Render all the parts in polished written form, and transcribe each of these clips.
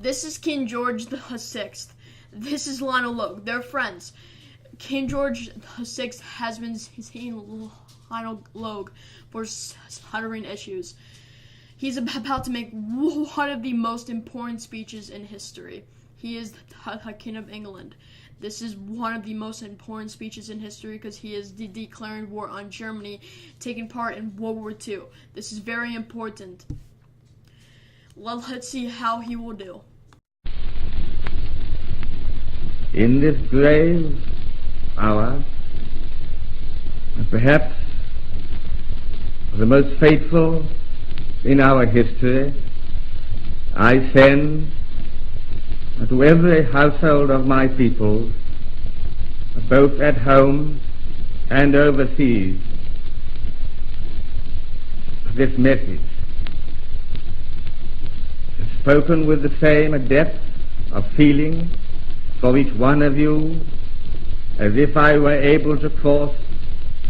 This is King George the Sixth. This is Lionel Logue. They're friends. King George the Sixth has been seeing Lionel Logue for stuttering issues. He's about to make one of the most important speeches in history. He is the King of England. This is one of the most important speeches in history because he is declaring war on Germany, taking part in World War II. This is very important. Let's see how he will do. In this grave hour, perhaps the most fateful in our history, I send to every household of my people, both at home and overseas, this message, spoken with the same depth of feeling for each one of you as if I were able to cross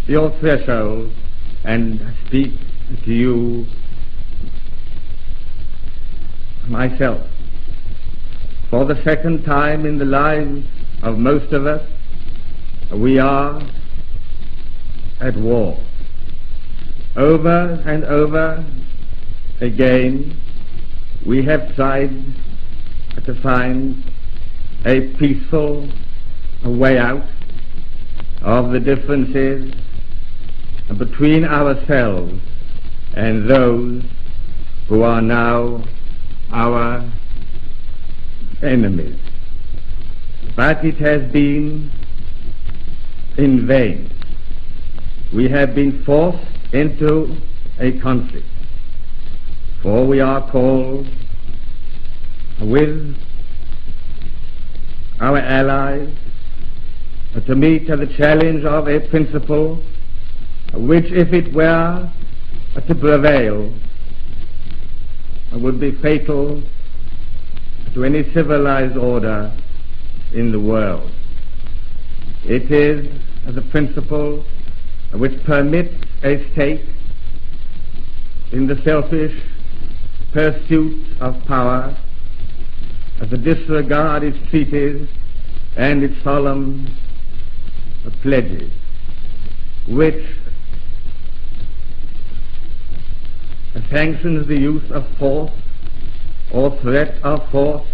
your threshold and speak to you myself. For the second time in the lives of most of us, we are at war. Over and over again, we have tried to find a peaceful way out of the differences between ourselves and those who are now our enemies. But it has been in vain. We have been forced into a conflict, for we are called with our allies to meet the challenge of a principle which, if it were to prevail, would be fatal to any civilized order in the world. It is the principle which permits a state in the selfish pursuit of power to disregard its treaties and its solemn pledges, which sanctions the use of force or threat of force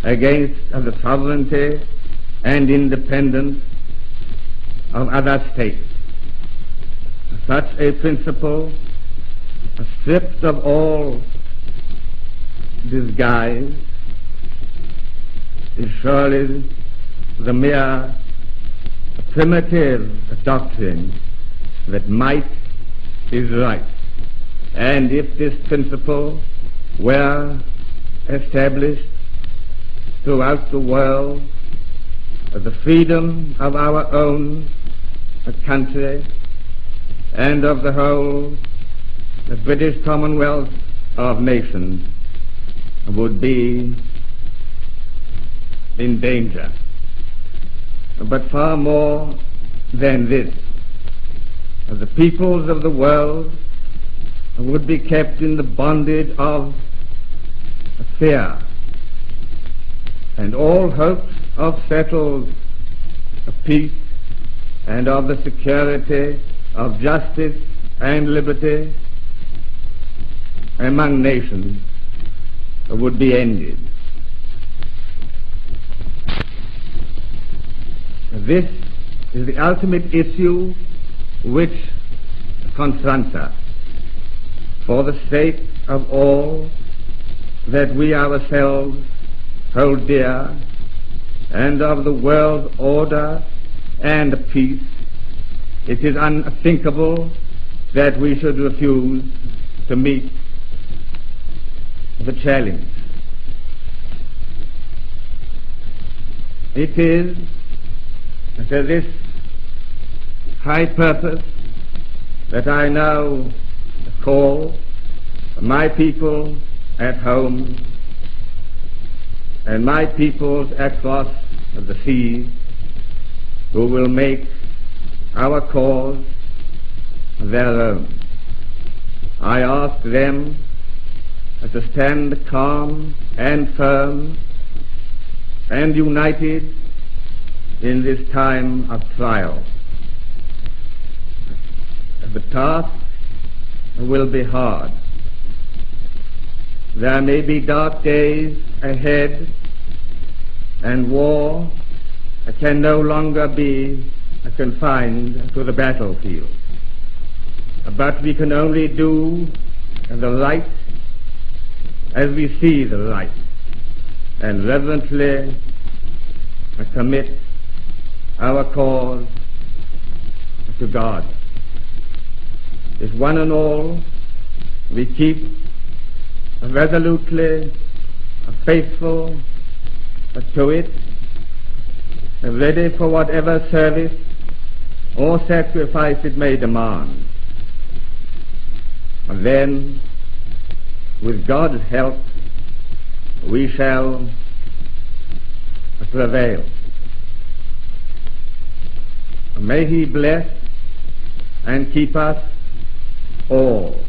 against the sovereignty and independence of other states. Such a principle, stripped of all disguise, is surely the mere primitive doctrine that might is right. And if this principle were established throughout the world, the freedom of our own country and of the whole the British Commonwealth of Nations would be in danger. But far more than this, the peoples of the world would be kept in the bondage of fear, and all hopes of settled peace and of the security of justice and liberty among nations would be ended. This is the ultimate issue which confronts us. For the sake of all that we ourselves hold dear, and of the world's order and peace, it is unthinkable that we should refuse to meet the challenge. It is to this high purpose that I now call my people at home and my peoples across the seas, who will make our cause their own. I ask them to stand calm and firm and united in this time of trial. The task will be hard. There may be dark days ahead, and war can no longer be confined to the battlefield. But we can only do the right as we see the right, and reverently commit our cause to God. If one and all we keep resolutely faithful to it, ready for whatever service or sacrifice it may demand, and then, with God's help, we shall prevail. May He bless and keep us all.